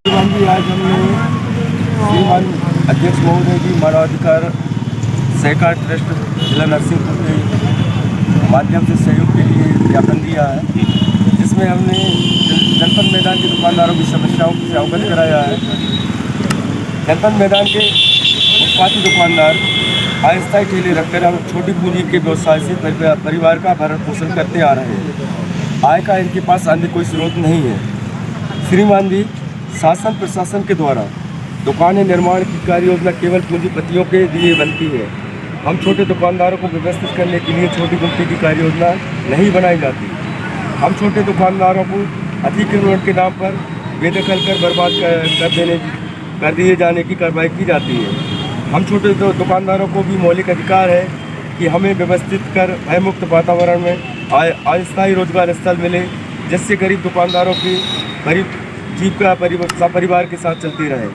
जी आज हमने श्रीमान अध्यक्ष महोदय जी मानवाधिकार सहकार ट्रस्ट जिला नरसिंहपुर के माध्यम से सहयोग के लिए ज्ञापन दिया है, जिसमें हमने जनपद मैदान के दुकानदारों की समस्याओं से अवगत कराया है। जनपद मैदान के फुटपाथी दुकानदार अस्थायी ठेले रखकर हम छोटी पूंजी के व्यवसाय से परिवार का भरण पोषण करते आ रहे हैं। आय का इनके पास अन्य कोई स्रोत नहीं है। श्रीमान जी, शासन प्रशासन के द्वारा दुकानें निर्माण की कार्य योजना केवल पूंजीपतियों के लिए बनती है। हम छोटे दुकानदारों को व्यवस्थित करने के लिए छोटी गुमटी की कार्य योजना नहीं बनाई जाती। हम छोटे दुकानदारों को अतिक्रमण के नाम पर बेदखल कर बर्बाद कर दिए जाने की कार्रवाई की जाती है। हम छोटे दुकानदारों को भी मौलिक अधिकार है कि हमें व्यवस्थित कर भयमुक्त वातावरण में अस्थायी रोजगार स्थल मिले, जिससे गरीब दुकानदारों की जीविका परिवार के साथ चलती रहे।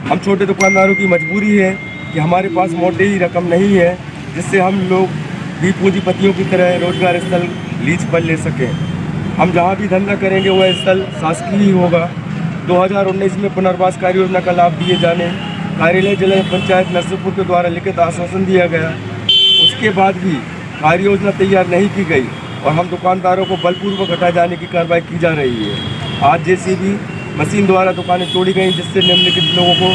हम छोटे दुकानदारों की मजबूरी है कि हमारे पास मोटे ही रकम नहीं है, जिससे हम लोग भी पूंजीपतियों की तरह रोजगार स्थल लीज पर ले सकें। हम जहां भी धंधा करेंगे वह स्थल शासकीय ही होगा। 2019 में पुनर्वास कार्य योजना का लाभ दिए जाने कार्यालय जिला पंचायत नरसिंहपुर के द्वारा लिखित आश्वासन दिया गया। उसके बाद भी कार्य योजना तैयार नहीं की गई और हम दुकानदारों को बलपूर्वक हटाए जाने की कार्रवाई की जा रही है। आज जेसीबी मशीन द्वारा दुकानें तोड़ी गई, जिससे निम्नलिखित लोगों को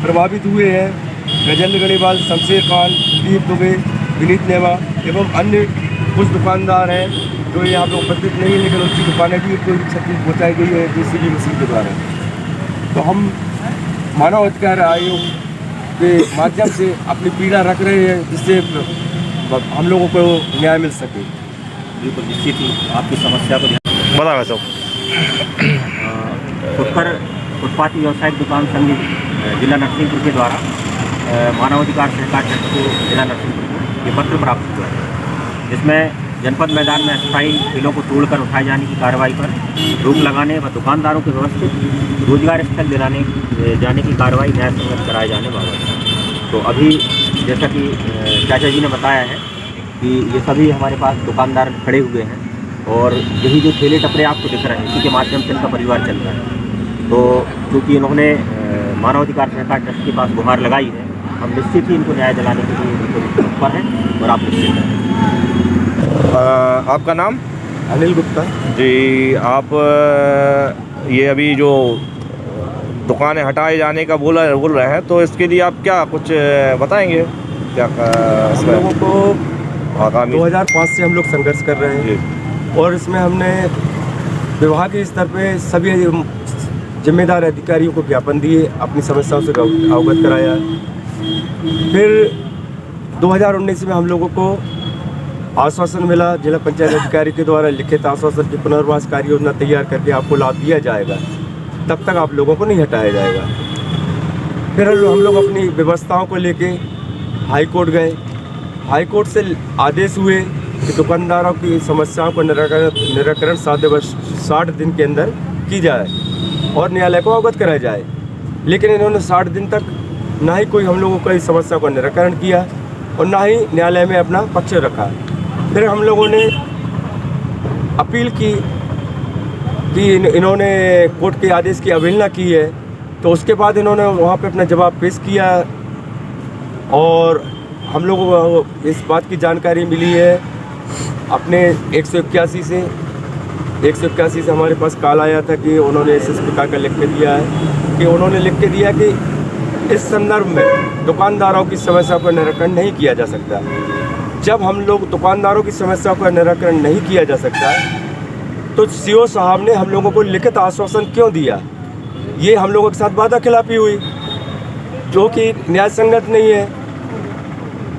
प्रभावित हुए हैं: गजेंद्र गढ़ीवाल, शमशेर खान, दीप दुबे, विनीत नेवा एवं अन्य कुछ दुकानदार हैं जो यहाँ पर उपस्थित नहीं है, लेकिन उनकी दुकानें भी कोई क्षति पहुँचाई गई है जेसीबी मशीन के द्वारा। तो हम मानव अधिकार आयोग के माध्यम से अपनी पीड़ा रख रहे हैं, जिससे हम लोगों को न्याय मिल सके। बिल्कुल निश्चित ही आपकी समस्या को बता सब फुटपाथी व्यावसायिक दुकान संघ जिला नरसिंहपुर के द्वारा मानवाधिकार सहकार ट्रस्ट को जिला नरसिंहपुर को ये पत्र प्राप्त हुआ है, जिसमें जनपद मैदान में अस्थायी ठेलों को तोड़कर उठाए जाने की कार्रवाई पर रोक लगाने व दुकानदारों को व्यवस्थित रोजगार स्थल दिलाने जाने की कार्रवाई न्याय संगत कराए जाने बाबत। तो अभी जैसा कि चाचा जी ने बताया है कि ये सभी हमारे पास दुकानदार खड़े हुए हैं और यही जो ठेले टपरे आपको दिख रहे हैं, इसी के माध्यम से इनका परिवार चल रहा है। तो क्योंकि इन्होंने मानवाधिकार सहकार ट्रस्ट के पास गुहार लगाई है, हम निश्चित ही इनको न्याय दिलाने के लिए बिल्कुल तत्पर हैं और आप निश्चित हैं। आपका नाम? अनिल गुप्ता जी। आप ये अभी जो दुकानें हटाए जाने का बोल रहे हैं, तो इसके लिए आप क्या कुछ बताएंगे? क्या हम लोगों को आगामी 2005 से हम लोग संघर्ष कर रहे हैं और इसमें हमने विभाग के स्तर पे सभी जिम्मेदार अधिकारियों को ज्ञापन दिए, अपनी समस्याओं से अवगत कराया। फिर 2019 में हम लोगों को आश्वासन मिला जिला पंचायत अधिकारी के द्वारा लिखित आश्वासन की पुनर्वास कार्य योजना तैयार करके आपको लाभ दिया जाएगा, तब तक आप लोगों को नहीं हटाया जाएगा। फिर हम लोग अपनी व्यवस्थाओं को लेके हाई कोर्ट गए। हाई कोर्ट से आदेश हुए कि दुकानदारों की समस्याओं का निराकरण 60 दिन के अंदर की जाए और न्यायालय को अवगत कराया जाए। लेकिन इन्होंने 60 दिन तक ना ही कोई हम लोगों को इस समस्या का निराकरण किया और ना ही न्यायालय में अपना पक्ष रखा। फिर हम लोगों ने अपील की कि इन्होंने कोर्ट के आदेश की अवहेलना की है, तो उसके बाद इन्होंने वहाँ पे अपना जवाब पेश किया और हम लोगों को इस बात की जानकारी मिली है अपने 181 से हमारे पास कॉल आया था कि उन्होंने इस प्रकार का लिख के दिया है कि उन्होंने लिख के दिया कि इस संदर्भ में दुकानदारों की समस्या का निराकरण नहीं किया जा सकता। जब हम लोग दुकानदारों की समस्या का निराकरण नहीं किया जा सकता तो सीओ साहब ने हम लोगों को लिखित आश्वासन क्यों दिया? ये हम लोगों के साथ वादा खिलाफी हुई, जो कि न्याय संगत नहीं है।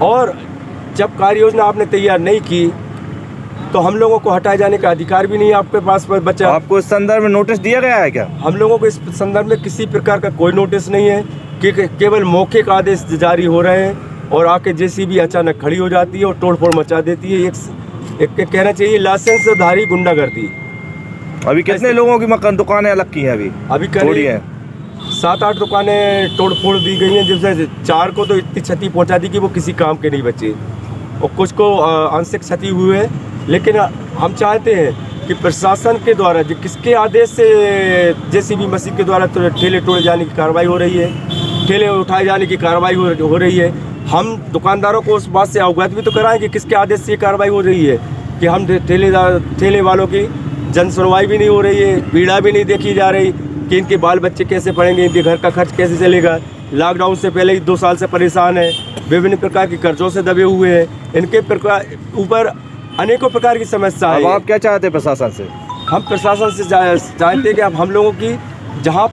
और जब कार्य योजना आपने तैयार नहीं की तो हम लोगों को हटाए जाने का अधिकार भी नहीं आपके पास बचा। आपको इस संदर्भ में नोटिस दिया गया है क्या? हम लोगों को इस संदर्भ में किसी प्रकार का कोई नोटिस नहीं है कि केवल मौखिक आदेश जारी हो रहे हैं और आके जेसीबी अचानक खड़ी हो जाती है और तोड़फोड़ मचा देती है। एक कहना चाहिए लाइसेंसधारी गुंडागर्दी। अभी कितने लोगों की दुकानें अलग की हैं? अभी थोड़ी है 7-8 दुकानें तोड़फोड़ दी गई हैं, जिससे 4 को तो इतनी क्षति पहुंचा दी कि वो किसी काम के नहीं बचे और कुछ को आंशिक क्षति हुई है। लेकिन हम चाहते हैं कि प्रशासन के द्वारा जो किसके आदेश से जेसीबी मशीन के द्वारा तो ठेले तोड़े जाने की कार्रवाई हो रही है, ठेले उठाए जाने की कार्रवाई हो रही है। हम दुकानदारों को उस बात से अवगत भी तो कराएं कि किसके आदेश से ये कार्रवाई हो रही है, कि हम ठेले वालों की जन सुनवाई भी नहीं हो रही है, पीड़ा भी नहीं देखी जा रही कि इनके बाल बच्चे कैसे पढ़ेंगे, इनके घर का खर्च कैसे चलेगा। लॉकडाउन से पहले ही 2 साल से परेशान है, विभिन्न प्रकार के कर्जों से दबे हुए हैं, इनके ऊपर अनेकों प्रकार की समस्या अब है। आप क्या चाहते हैं प्रशासन से? हम प्रशासन से चाहते हैं कि अब हम लोगों की जहाँ